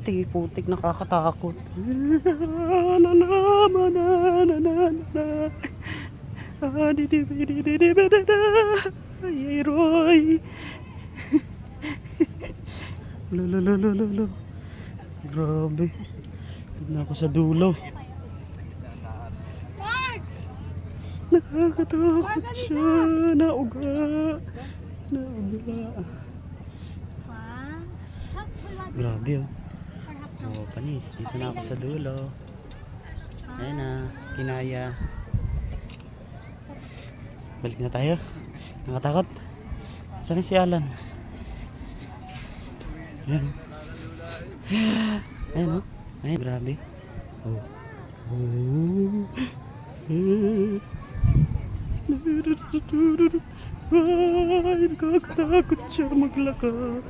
putik, putik, nakakatakot. Nalaman na. Ay, Roy. Lolo. Grabe. Na ako sa dulo. Nakakatakot siya. Nauga. Grabe oh. Oh, panis. Dito na ako sa dulo. Ayan na. Kinaya. Balik na tayo. Nakatakot. Saan si Alan? Ayan. Ayan oh. Ayan, grabe. Oh. Ay, nakakatakot siya maglakad.